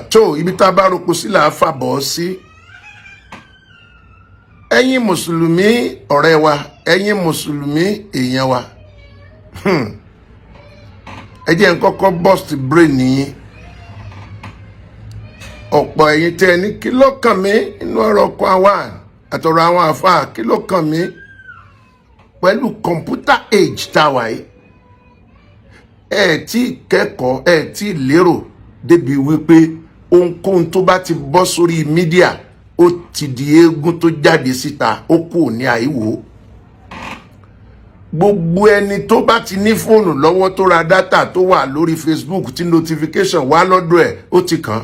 tó ibi tá bá roko sí là fàbọ̀ sí. Ẹ̀yin mùsùlùmí ọ̀rẹ́ wa, ẹ̀yin mùsùlùmí èèyàn wa. Ẹ jẹ́ n kọ́kọ́ bust brain yín. Ọ̀pọ̀ ẹ̀yin tẹ́ ní kí ló kàn mí inú ọ̀rọ̀ kan wà àtọ̀rọ̀ àwọn àfáà kí ló kàn mí pẹ̀lú computer age tá wà yìí. Ẹ tí kẹ́kọ̀ọ́ ẹ tí lérò débi wípé ohunkóhun tó bá ti bọ́ sórí mídíà ó ti di eégún tó jáde síta ó kù ní àìwò. Gbogbo ẹni tó bá ti ní fóònù lọ́wọ́ tó ra dátà tó wà lórí Facebook tí notification wá lọ́dọ̀ ẹ̀ ó ti kàn.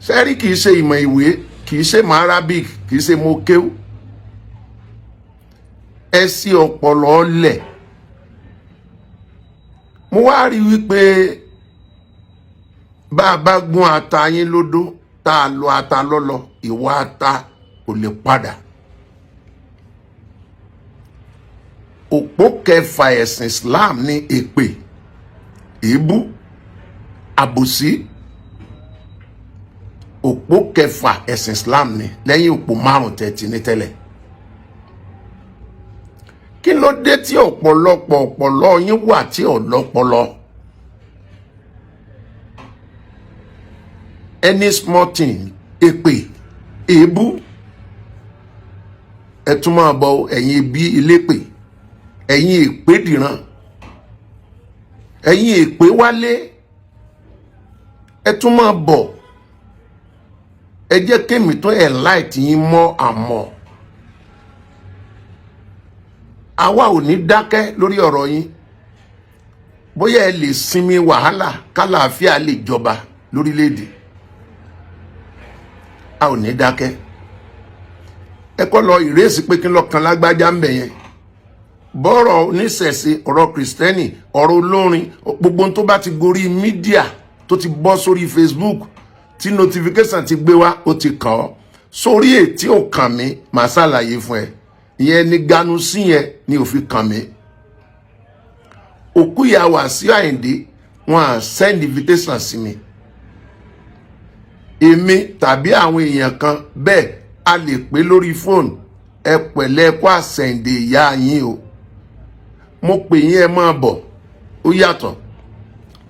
Sẹ́rí kìí ṣe ìmọ̀ ìwé, kìí ṣe mọ̀ Arabic, kìí ṣe mo kéwú. Ẹ sí ọpọlọ lẹ̀. Mo wá rí wípé bá a bá gún ata yín lódó tá a lọ ata lọ́lọ́ ìwà ata kò lè padà. Òpó kẹfà ẹ̀sìn Islam ní èpè, èébú, àbòsí. Òpó kẹfà ẹ̀sìn Islam ní lẹ́yìn òpó márùn tẹ́tí ní tẹ́lẹ̀. Kí ló dé tí ọ̀pọ̀lọpọ̀ yín wà tí ọ̀lọ́pọlọ? Any small thing, èpè, èébú. Ẹ tún máa bọ ẹ̀yin bí ilépè, ẹ̀yin èpè dìran, ẹ̀yin èpè wálé. Ẹ tún máa bọ̀. Ẹ jẹ́ kémi tó enlight yín mọ́ àmọ́. Àwa ò ní dákẹ́ lórí ọ̀rọ̀ yín. Bóyá ẹ lè sinmi wàhálà kálàáfíà lè jọba lórílẹ̀-èdè. A ò ní dákẹ́. Ẹ kọ́ lọ ìrèsì pé kí n lọ kan lágbájá ń bẹ̀ yẹn. Bọ́rọ̀ oníṣẹ̀ṣe, ọ̀rọ̀ kìrìsìtẹ́nì, ọ̀rọ̀ olórin, gbogbo tó bá ti gorí mídíà tó ti bọ́ sórí Facebook tí notification ti gbé wá ó ti kàn ọ́. Sórí ètí ò kàn mí màá ṣàlàyé fún ẹ. Ìyẹn ni ganu sí yẹn ni ó fi kàn mí. Òkú ìyá Wasiu Ayinde wọn à send invitation sí mi. Èmi tàbí àwọn èèyàn kan bẹ́ẹ̀ a lè pè lórí fóònù ẹ pẹ̀lẹ́ kó àsẹ̀ǹdè ìyá yín o. Mo pè yín ẹ máa bọ̀ ó yàtọ̀.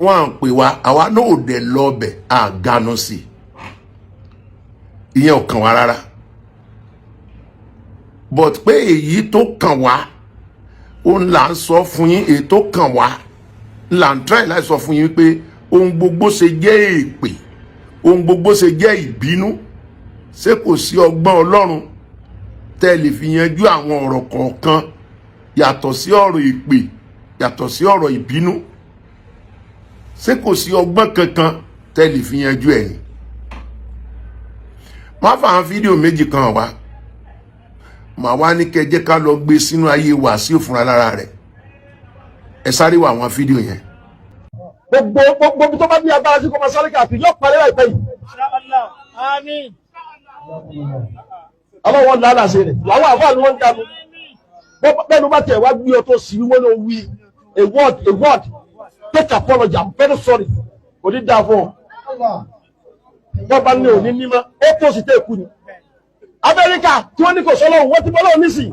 Wọ́n à ń pè wá àwa náà ò dẹ̀ lọ ọbẹ̀ àganu sí. Ìyẹn ò kàn wá rárá. But pé èyí tó kàn wá òun là ń sọ fún yín, èyí tó kàn wá là ń try láti sọ fún yín pé ohun gbogbo ṣe jẹ́ èpè, ohun gbogbo ṣe jẹ́ ìbínú. Ṣé kò sí ọgbọ́n Ọlọ́run tẹ́ lè fi yanjú àwọn ọ̀rọ̀ kọ̀ọ̀kan yàtọ̀ sí ọ̀rọ̀ èpè, yàtọ̀ sí ọ̀rọ̀ ìbínú? Ṣé kò sí ọgbọ́n kankan tẹ́ lè fi yanjú ẹ̀ ni? Má fà àwọn fídíò méjì kan wá. Màá wá ní kẹ́ jẹ́ ká lọ gbé sínú ayé Wasiu fúnra lára rẹ̀. Ẹ sáré wá àwọn fídíò yẹn. Gbogbo tó bá ní agbára sí kó máa sáré káàkiri yóò parí láìpẹ́ yìí. Àmín. Ọlọ́wọ́ lálà ṣe rẹ̀. Àwọn àfáà ni wọ́n ń dànù. Bẹ́ẹ̀ni bá tẹ̀ wá gbé ọ tó sì wọ́n ló wí a word take apology, I'm very sorry. Kò ní dáa fún ọ. Wọ́n bá ní òní nímọ̀ ó tó sì tẹ́ ẹ̀kú ni. Amẹ́ríkà tí wọ́n ní kò sọ́lọ́ wọ́n ti bọ́lọ́ nísìn.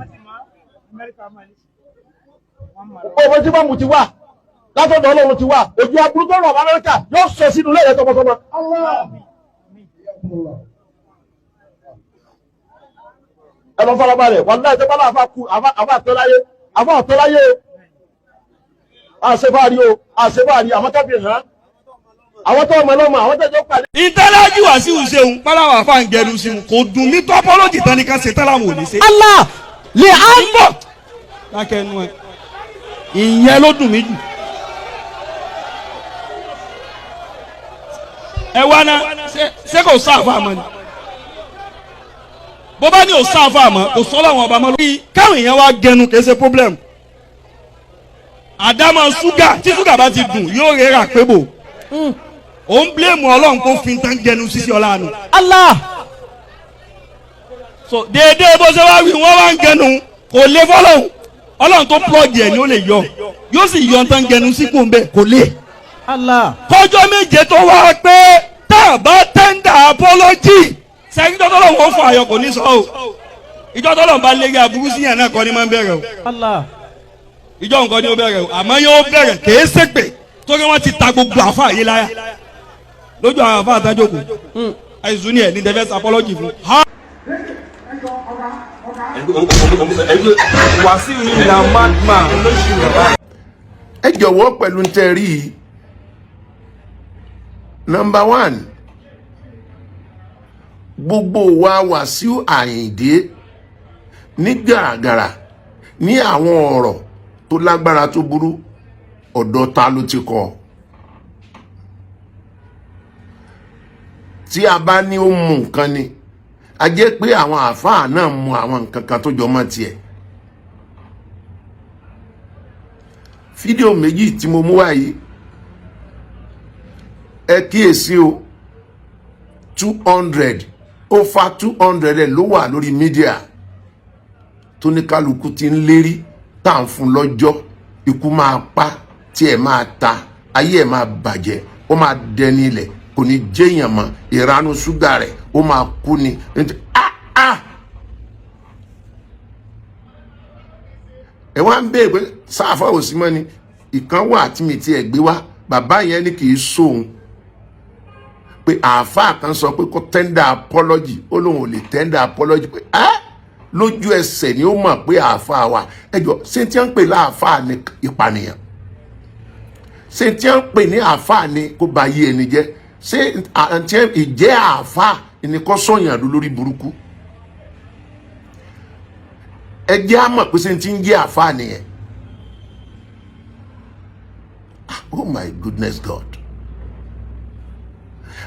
Ọmọ tí wọ́n mú ti wà látọ̀dọ̀ Ọlọ́run ti wà. Ojú aburú tó rọ̀ Amẹ́ríkà yóò sọ sínú lẹ́yìn tọmọtọmọ. Ẹ lọ farabalẹ̀ wọ́n náà tẹ́ bá náà àfa àtọ́láyé àfa àtọ́láyé àṣebáàrí o àṣebáàrí àwọn tẹ́bí hàn àwọn tó ọmọ ọlọ́mọ àwọn tẹ́jọ́ pàdé. ìtẹ́lájú Wasiu ṣeun pálawà fà ń gẹnu sí kò dùn mí tọ́pọ́lọ́jì tán ní ká ṣe tẹ́lámù òní ṣe. Allah lè á ń bọ̀. lákẹ́nu ẹ̀ ìyẹn ló dùn mí jù. ẹ wá ná ṣé kò sáfà àmọ́ ni bó bá ní ò sáfà àmọ́ kò sọ́ làwọn ọba mọ́ lórí káwọn èèyàn wá gẹnu kì í ṣe problem. àdámọ̀ ṣúgà tí ṣúgà bá ti dùn yóò rẹ́ra pé bò ó ń bílẹ̀mù Ọlọ́run kó fi tán gẹnu sísí ọlá nù. Allah. so déédéé bó ṣe wá wí wọ́n wá ń gẹnu kò lè fọ́lọ́hún Ọlọ́run tó plọ́ọ̀gì ẹ̀ ni ó lè yọ yóò sì yọ tán gẹnu síkò ń bẹ̀ kò lè. Allah. kọjọ́ méje tó wá pé tá a bá tẹ́ndà apology sẹ́yìn tó tọ́lọ̀ wọ́n fún ayọ̀ kò ní sọ o ìjọ tọ́lọ̀ bá lé aburú sí yẹn náà kọ́ ni máa ń bẹ̀rẹ̀ o Allah. ìjọ nǹkan ni ó bẹ̀rẹ̀ o àmọ́ yóò bẹ̀rẹ̀ kèé ṣépè torí wọ́n ti ta gbogbo àfa yìí láyà lójú àwọn àfa àtàjòkò àìsùn ni ẹ̀ ní tẹ́fẹ́ apology fún. Wàsíù yìí na madman olóṣèlú. ẹ jọ̀wọ́ pẹ̀lú ń tẹ́ rí i. Number one, gbogbo wa Wàsíù Àyìndé ní gàràgàrà ní àwọn ọ̀rọ̀ tó lágbára tó burú ọ̀dọ̀ ta ló ti kọ́ tí a bá ní ó mú nǹkan ni a jẹ́ pé àwọn àfáà náà mú àwọn nǹkan kan tó jọ mọ́ tiẹ̀. Fídíò méjì tí mo mú wá yìí ẹ kíyèsí o 200 over 200 ló wà lórí mídíà tó ní kálukú ti ń lérí tá à ń fún lọ́jọ́ ikú máa pa tí ẹ̀ máa ta ayé ẹ̀ máa bàjẹ́ ó máa dẹni ilẹ̀ kò ní jẹ́yàn mọ́ ìranu ṣúgà rẹ̀ ó máa kú ni ẹ wá ń bèèrè pé sáfà òsì mọ́ ni ìkan wà tí mi ti ẹ̀ gbé wá bàbá yẹn ní kì í sóhun pé àáfàá kan sọ pé kó tender apology ó lóun ò lè tender apology pé lójú ẹsẹ̀ ni ó mọ̀ pé àáfàá wà ẹjọ́ ṣé tí wọ́n ń pè láàfàá ní ìpànìyàn ṣé tí wọ́n ń pè ní àáfàá ní kó ba yé ẹni jẹ́ ṣé ìjẹ́ àáfàá ni kó sọ̀yàn lórí burúkú ẹ jẹ́ á mọ̀ pé ṣé tí ń jẹ́ àáfàá nìyẹn. Oh my goodness God.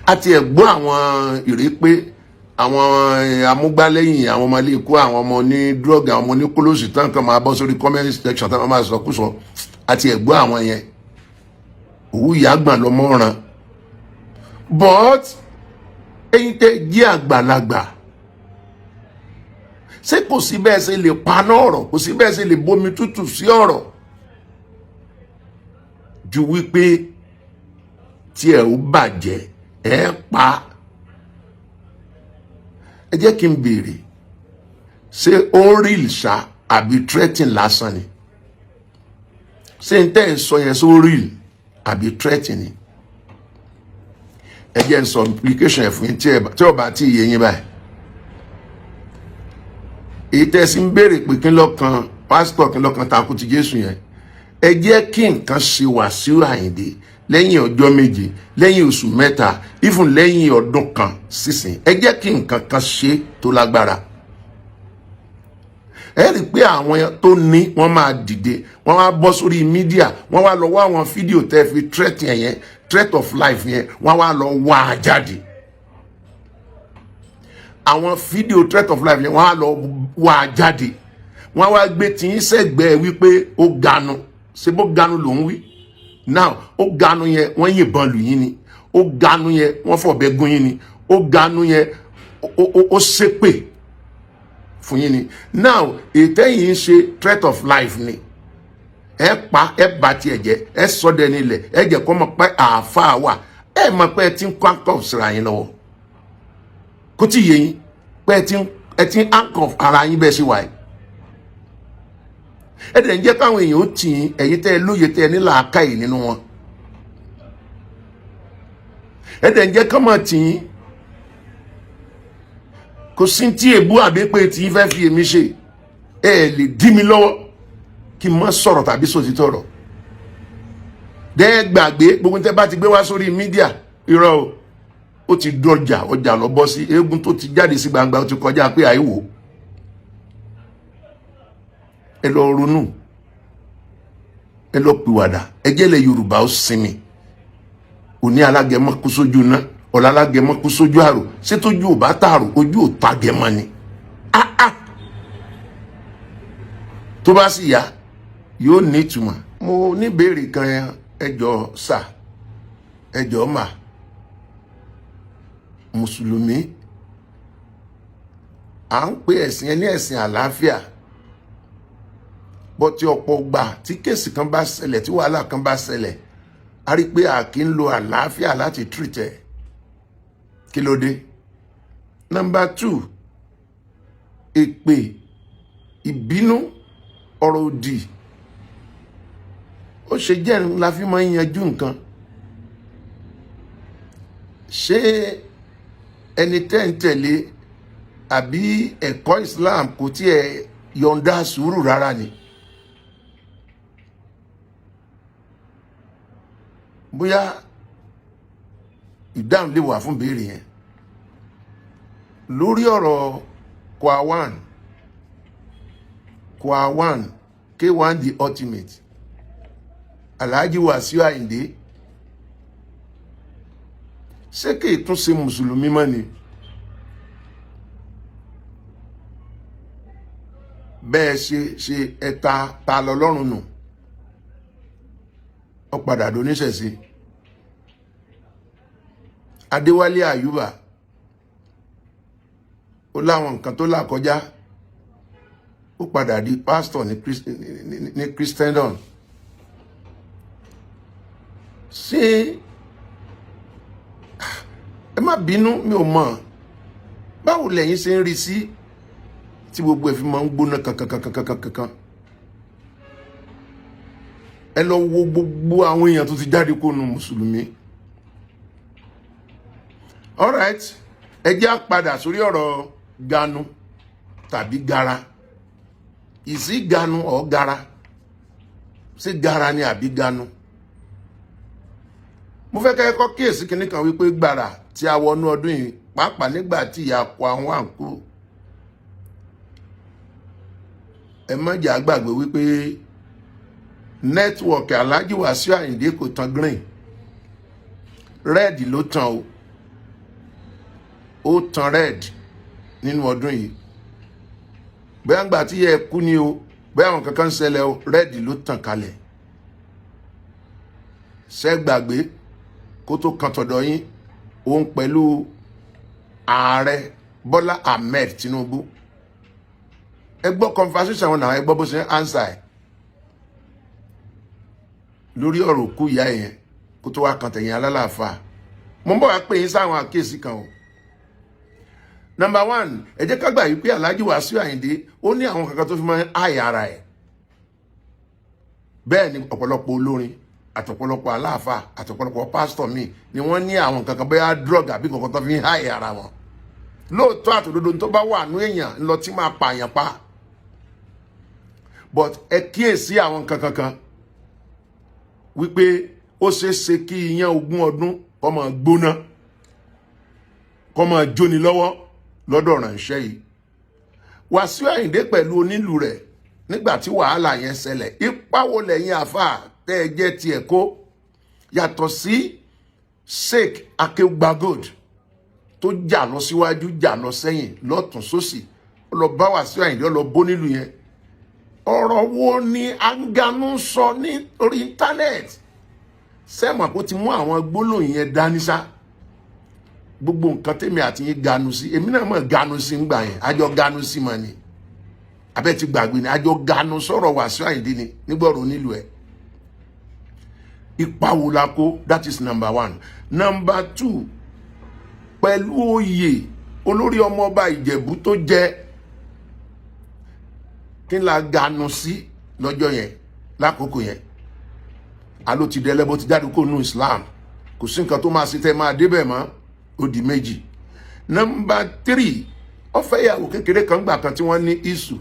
Àti ẹ̀gbọ́n àwọn ìrépé àwọn amúgbálẹ́yìn àwọn ọmọ ilé ikú àwọn ọmọ ní drug àwọn ọmọ ní kólóòsì tán kan máa bọ́ sórí comment section tán máa sọkúsọ àti ẹ̀gbọ́n àwọn yẹn òwú ìyá àgbà lọmọ ràn but ẹ̀yin tẹ́ jẹ́ àgbàlagbà ṣé kò sí bẹ́ẹ̀ ṣe lè paná ọ̀rọ̀ kò sí bẹ́ẹ̀ ṣe lè bomi tútù sí ọ̀rọ̀ ju wípé tí ẹ ò bàjẹ́ ẹ pa ẹ jẹ́ kí n béèrè ṣé ó rí ìṣá àbí threatening lásán ni ṣé n tẹ́ ẹ sọ yẹn só rí àbí threatening ẹ jẹ́ n sọ implication ẹ̀ fún yín tí ó bá tí yé yín báyìí èyí tẹ́ sí ń béèrè pé kí lọ́kàn pásítọ̀ kí lọ́kàn takú ti Jésù yẹn ẹ jẹ́ kí nǹkan ṣe Wàsíù Àyìndé lẹ́yìn ọjọ́ méje lẹ́yìn oṣù mẹ́ta even lẹ́yìn ọdún kan sísìn ẹ jẹ́ kí nǹkan kan ṣe tó lágbára ẹ rí i pé àwọn tó ní wọ́n máa dìde wọ́n wá bọ́ sórí mídíà wọ́n wá lọ wá àwọn fídíò tẹ́ fi threat yẹn threat of life yẹn wọ́n wá lọ wá a jáde àwọn fídíò threat of life yẹn wọ́n wá lọ wá a jáde wọ́n wá gbé tí ń sẹ́gbẹ̀ẹ́ wípé ó ganu ṣe bó ganu ló ń wí now ó ganu yẹn wọ́n yìnbọn lù yín ni ó ganu yẹn wọ́n fọ̀bẹ gún yín ni ó ganu yẹn ó ṣépè fún yín ni now ètẹ́yìn ń ṣe threat of life ni ẹ pa ẹ bá tiẹ̀ jẹ́ ẹ sọ́dẹ̀ nílẹ̀ ẹ jẹ́ kó mọ̀ pé àáfàá wà ẹ mọ̀ pé ẹ ti ń kọ́ àǹkọ́ síra yín lọ́wọ́ kó tí yé yín pé ẹ ti ń àǹkọ́ ara yín bẹ́ẹ̀ sí wáyé ẹ dẹ̀ ń jẹ́ káwọn èèyàn ó tì í ẹ̀yin tẹ́ ẹ lóye tẹ́ ẹ ní làákàyè nínú wọn ẹ dẹ̀ ń jẹ́ ká máa tì í kò sí tí èbú àbí pé tí í fẹ́ fi èmi ṣe ẹ lè dí mi lọ́wọ́ kí n má sọ̀rọ̀ tàbí sòtítọ́ ọ̀rọ̀ dẹ́ gbàgbé gbogbo tẹ́ bá ti gbé wá sórí mídíà irọ́ o ó ti dọjà ọjà lọ bọ́ sí eégún tó ti jáde sí gbangba ó ti kọjá pé àìwò ẹ lọ ronú ẹ lọ pìwàdà ẹ jẹ́ lẹ Yorùbá ó sinmi òní alágẹmọ kú sójú ná ọ̀la alágẹmọ kú sójú àrò ṣé tójú ò bá tààrò ojú ò tàgẹmọ ni tó bá sì yá yóò ní ìtumọ̀. mo ní béèrè kan ẹjọ́ sà ẹjọ́ mà mùsùlùmí à ń pè ẹ̀sìn ẹni ẹ̀sìn àlàáfíà bọ́ tí ọ̀pọ̀ gbà tí kéèsì kan bá ṣẹlẹ̀ tí wàhálà kan bá ṣẹlẹ̀ a rí pé a kì í lo àlàáfíà láti treat ẹ̀. Kí ló dé? Number 2, èpè, ìbínú, ọ̀rọ̀ òdì. Ó ṣe jẹ́ la fi máa ń yanjú nǹkan. Ṣé ẹni tẹ́ ń tẹ̀lé àbí ẹ̀kọ́ Islam kò tiẹ̀ yọ̀ǹda sùúrù rárá ni? Bóyá ìdáhùn lè wà fún béèrè yẹn. Lórí ọ̀rọ̀ Kwawan, K1 the ultimate, Alhaji Wasiu Ayinde, ṣé kì í tún ṣe mùsùlùmí mọ́ ni? Bẹ́ẹ̀ ṣe ẹ̀ta ta lọ́lọ́run nù, ó padà doníṣẹ̀ṣe. Adéwálé Àyùbá, ó láwọn nǹkan tó là kọjá, ó padà di pásítọ̀ ní Christendom. Ṣé ẹ má bínú, mi ò mọ̀ báwo lẹ́yìn ṣe ń rí sí tí gbogbo ẹ̀ fi máa ń gbóná kankan. Ẹ lọ wo gbogbo àwọn èèyàn tó ti jáde kó nu mùsùlùmí. All right, ẹ jẹ́ á padà sórí ọ̀rọ̀ Ganu tàbí Gara. Is it Ganu or Gara? Ṣé Gara ni àbí Ganu? Mo fẹ́ kẹ́kọ́ kíyèsí kinní kan wípé gbàrà tí a wọnú ọdún yìí, pàápàá nígbà tí ìyá kọ àwọn àǹkú, ẹ má jẹ́ á gbàgbé wípé nẹ́tíwọ̀kì Alhaji Wasiu Ayinde kò tan green, red ló tan o. Ó tan red nínú ọdún yìí. Bóyá ńgbà tí yẹ kú ni o, bóyá àwọn kankan ṣẹlẹ̀ o, red ló tàn kalẹ̀. Ṣé gbàgbé kó tó kan tọ̀dọ̀ yín, òun pẹ̀lú ààrẹ Bọ́lá Ahmed Tinubu. Ẹ gbọ́ conversation wọn náà, ẹ gbọ́ bó ṣe ń answer ẹ̀ lórí ọ̀rọ̀ òkú ìyá yẹn kó tó wá kan tẹ̀yìn alálàáfà. Mo ń bọ̀ wá pè yín sáwọn àkíyèsí kan o. Number 1, ẹ jẹ́ ká gbà yí pé Alhaji Wasiu Ayinde ó ní àwọn kankan tó fi máa ń háyà ara ẹ̀. Bẹ́ẹ̀ ni ọ̀pọ̀lọpọ̀ olórin àtọ̀pọ̀lọpọ̀ aláàfà àtọ̀pọ̀lọpọ̀ pásítọ̀ míì ni wọ́n ní àwọn kankan bóyá drug àbí kankan tó fi ń háyà ara wọn. Lóòótọ́ àtòdodo tó bá wà nú èèyàn ńlọ tí máa pààyàn pa. But ẹ kíyèsí àwọn kankan wípé ó ṣeé ṣe kí iyán 20 ọdún kó máa gbóná, kó máa jóni lọ́wọ́ lọ́dọ̀ ránṣẹ́ yìí. Wasiu Ayinde pẹ̀lú onílù rẹ̀ nígbà tí wàhálà yẹn ṣẹlẹ̀, ipa wo lẹ́yìn àfáà tẹ́ ẹ jẹ́ tiẹ̀ kó yàtọ̀ sí Sheikh Akeugba Gold tó jà lọ síwájú jà lọ sẹ́yìn lọ́tún sósì, ó lọ bá Wasiu Ayinde, ó lọ bó nílù yẹn. Ọ̀rọ̀ wo ni Ganu sọ ní orí íńtánẹ́ẹ̀tì? Sẹ́mọ̀ kó ti mú àwọn gbólóhùn yẹn dání sá. Gbogbo nǹkan tèmi àti yín Ganu sí, èmi náà mọ̀ Ganu sí ń gbà yẹn, àjọ Ganu sí mọ̀ ni. Abẹ́ ti gbàgbé ni, àjọ Ganu sọ̀rọ̀ Wasiu Ayinde ni nígbọ̀rọ̀ nílùú ẹ̀. Ipa wo la kó? That is number 1. Number 2, pẹ̀lú oyè olórí ọmọọba Ìjẹ̀bú tó jẹ́, kí n la Ganu sí lọ́jọ́ yẹn lákòókò yẹn? Àló ti dẹ́lẹ́bọ ti jáde kó nú Islam, kò sí nǹkan tó máa ṣe tẹ́ máa débẹ̀ mọ́, ó di méjì. Number 3, ó fẹ́ ìyàwó kékeré kan gbà kan tí wọ́n ní isu,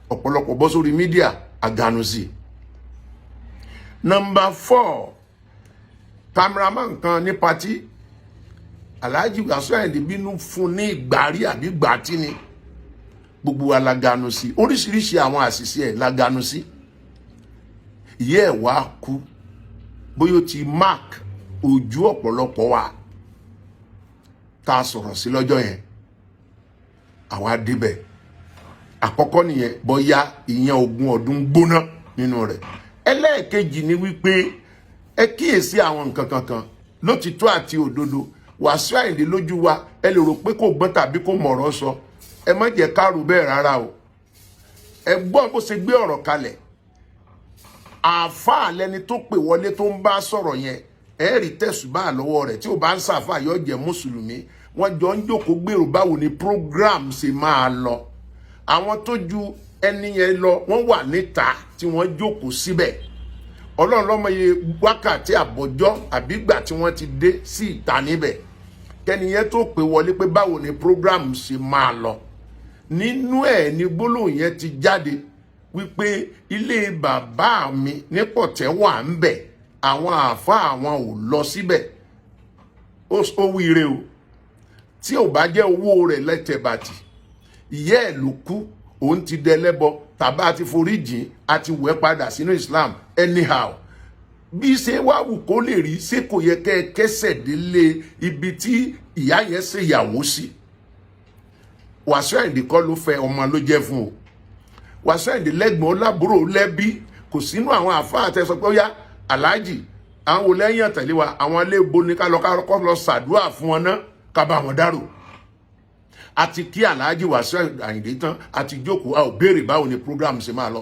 ọ̀pọ̀lọpọ̀ bọ́ sórí mídíà, Ganu sí. Number 4, cameraman kan ní pati, Alhaji Wasiu Ayinde bínú fún ní ìgbàrí àbí gbàtí ni, gbogbo wa la Ganu sí. Oríṣiríṣi àwọn àṣìṣe ẹ̀ la Ganu sí. Ìyẹ́ ẹ̀ wá kú, bóyá ti mark ojú ọ̀pọ̀lọpọ̀ wa tá a sọ̀rọ̀ sí lọ́jọ́ yẹn, àwa débẹ̀. Àkọ́kọ́ nìyẹn, bóyá ìyẹn 20 ọdún gbóná nínú rẹ̀. Ẹlẹ́ẹ̀kejì ni wípé ẹ kíyèsí àwọn nǹkan kankan lótìtọ́ àti òdodo. Wasiu Ayinde lójú wa ẹ lè rò pé kò gbọ́n tàbí kò mọ̀rọ̀ sọ, ẹ má jẹ́ ká rò bẹ́ẹ̀ rárá o. Ẹ gbọ́ bó ṣe gbé ọ̀rọ̀ kalẹ̀. Àáfàá lẹni tó pè wọlé tó ń bá sọ̀rọ̀ yẹn, ẹ̀rí tẹ̀sùbá lọ́wọ́ rẹ̀ tí ò bá ń ṣàfà yóò jẹ́ mùsùlùmí wọ́n jọ ń jókòó gbèrò báwo ni program ṣe máa lọ àwọn tó ju ẹni yẹn lọ wọ́n wà níta tí wọ́n jókòó síbẹ̀ ọlọ́run lọ́mọ iye wákàtí àbọ̀jọ́ àbígbà tí wọ́n ti dé sí ìta níbẹ̀ kẹ́niyẹn tó pè wọlé pé báwo ni program ṣe máa lọ nínú ẹ̀ ni gbólóhùn yẹn ti jáde wípé ilé bàbá mi ní Pọ̀tẹ́ wà ń bẹ̀ àwọn àáfàá àwọn ò lọ síbẹ̀ ó wíire o tí ò bá jẹ́ owó rẹ̀ lẹ́tẹ̀bàtì ìyá ẹ̀ ló kú òun ti dẹlẹ́bọ tàbá ti foríjìn àti wẹ̀ padà sínú Islam anyhow bí ṣe wá wù kó lè rí ṣé kò yẹ kẹ́ ẹ kẹ́sẹ̀ délé ibi tí ìyá yẹn ṣe ìyàwó sí Wàsíù Àyìndé kọ́ ló fẹ́ ọmọ ló jẹ́ fún o Wàsíù Àyìndé lẹ́gbọ̀n lábúrò lẹ́bí kò sínú àwọn àfáà tẹ́sọ pé ó yá aláàjì àwọn olẹ́yìn àtẹ̀lé wa àwọn aléèbó ní ká lọ ṣàdúrà fún wọn náà ká bá wọn dárò àti kí aláàjì Wàsíù Àyìndé tán àti jókòó a ò béèrè báwo ni program ṣe máa lọ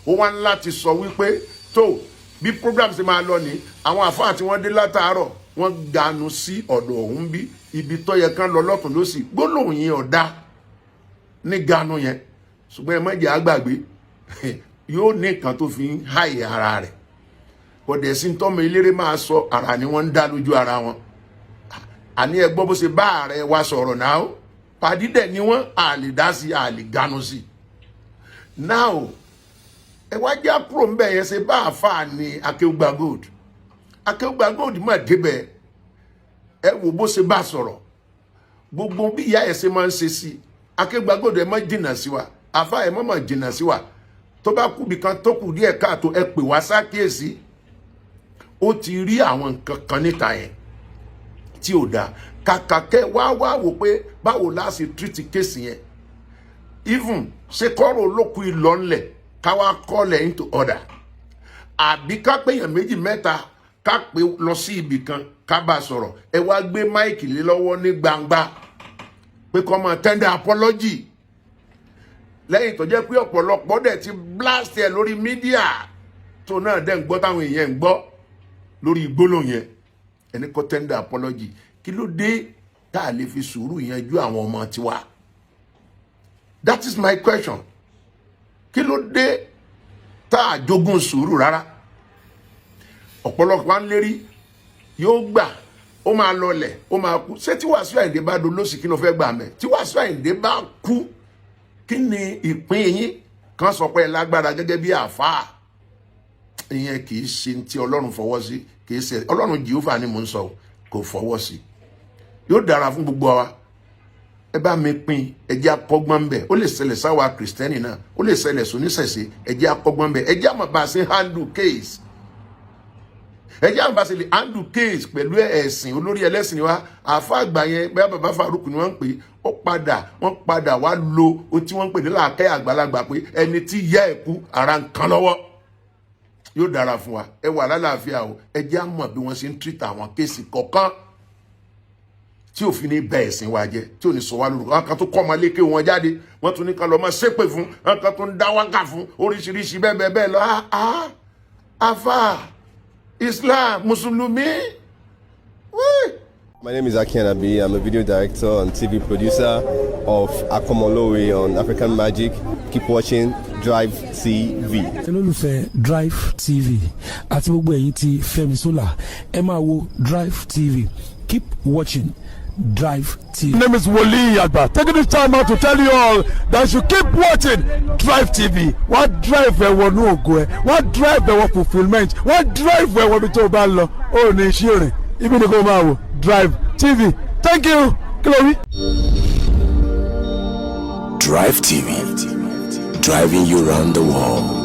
ó wá láti sọ wípé tó bí program ṣe máa lọ ní àwọn àfáà tí wọ́n dé látàárọ̀ wọ́n ganu sí ọ̀dọ̀ ọ̀hún bí ibi tó yẹ kán lọ lọ́tún lósì gbólóhùn yẹn ọ̀dá ní ganu yẹn ṣùgbọ́n ẹ má jẹ́ àgbàgbé yóò ní nǹkan tó fi ń háyè ara rẹ̀ ọ̀dẹ̀ sí tọ́mọ eléré máa sọ ara ni wọ́n ń dá lójú ara wọn àní ẹ gbọ́ bó ṣe bá ààrẹ wa sọ̀rọ̀ náà pàdídẹ̀ ni wọ́n àlè dá sí àlè ganu sí náà ẹ wá já kúrò ń bẹ̀ yẹn ṣe bá àfáà ní Akéwùgbà Gold Akéwùgbà Gold mà débẹ̀ ẹ wò bó ṣe bá sọ̀rọ̀ gbogbo bí ìyá ẹ̀ ṣe máa ń ṣe sí Akéwùgbà Gold ẹ má jìnnà sí wa àfáà ẹ má mà jìnnà sí wa tó bá kú bìkan tó kù díẹ̀ káàtó ẹ pè wá sákèésí ó ti rí àwọn nǹkan kan níta yẹn tí ò dáa kàkà kẹ́ wá wò pé báwo la ṣe treat kéèsì yẹn even ṣe kọ́rọ̀ olókùn ìlọ́nlẹ̀ ká wá kọ́lẹ̀ into order àbí ká péyàn méjì mẹ́ta ká pé lọ sí ibì kan ká bá sọ̀rọ̀ ẹ wá gbé máìkì lé lọ́wọ́ ní gbangba pé kó máa tender apology lẹ́yìn tó jẹ́ pé ọ̀pọ̀lọpọ̀ dẹ̀ ti blast ẹ̀ lórí mídíà tó náà dẹ̀ ń gbọ́ táwọn èèyàn ń gbọ́ lórí gbólóhùn yẹn ẹni kó tender apology kí ló dé tá a lè fi sùúrù yanjú àwọn ọmọ tiwa that is my question kí ló dé tá a jogún sùúrù rárá ọ̀pọ̀lọpọ̀ wa ń lérí yóò gbà ó máa lọlẹ̀ ó máa kú ṣé tí Wàsíù Àyìndé bá dolóṣì kí ló fẹ́ gbà mẹ́ tí Wàsíù Àyìndé bá kú kí ni ìpín yín kan sọ pé lágbára gẹ́gẹ́ bí àfáà ìyẹn kì í ṣe tí Ọlọ́run fọwọ́ sí kì í ṣe Ọlọ́run Jèhófà ni mò ń sọ kò fọwọ́ sí yóò dára fún gbogbo wa ẹ bá mi pín ẹjẹ́ akọ́gbọ́n bẹ̀ ó lè ṣẹlẹ̀ sáwa kìrìsìtẹ́nì náà ó lè ṣẹlẹ̀ sóníṣẹ̀ṣe ẹjẹ́ akọ́gbọ́n bẹ̀ ẹjẹ́ àmọ̀ bá ṣe handle case ẹjẹ́ àmọ̀ bá ṣe lè handle case pẹ̀lú ẹ̀sìn olórí ẹlẹ́sìn wa àfa àgbà yẹn bẹ́ẹ̀ bàbá Faruk ni wọ́n ń pè wọ́n padà wá lo ohun tí wọ́n ń pè ní làákẹ́ àgbàlagbà pé ẹni tí yá ẹ̀ kú ara ń kan lọ́wọ́ yóò dára fún wa ẹ wà lálàáfíà o ẹjẹ́ àmọ̀ bí wọ́n ṣe ń treat àwọn kéèsì kọ̀ọ̀kan tí ò fi ní bẹ ẹ̀sìn wa jẹ́ tí ò ní sọ wá lórúkọ wọn kan tó kọ́ ọmọ lékè wọn jáde wọ́n tún ní kan lọ máa ṣépè fún wọn kan tó ń dá wákà fún oríṣiríṣi bẹ́ẹ̀ lọ afa Islam Mùsùlùmí. My name is Aki Anabi. I'm a video director and TV producer of Akomolowe on African Magic. Keep watching Drive TV. olólùfẹ́ Drive TV àti gbogbo ẹ̀yin tí Fẹ́mi Sola ẹ máa wo Drive TV. Keep watching Drive TV. My name is Wole Agba. Taking this time out to tell you all that you keep watching Drive TV. What drive ẹ̀wọ̀ ní ògo ẹ̀? What drive ẹ̀wọ̀ fulfilment? What drive ẹ̀wọ̀ bí tó bá lọ? Ó ní iṣẹ́ rìn. Ibi ni kò máa wò Drive TV. Thank you. Chloe. Drive TV. Driving you around the world.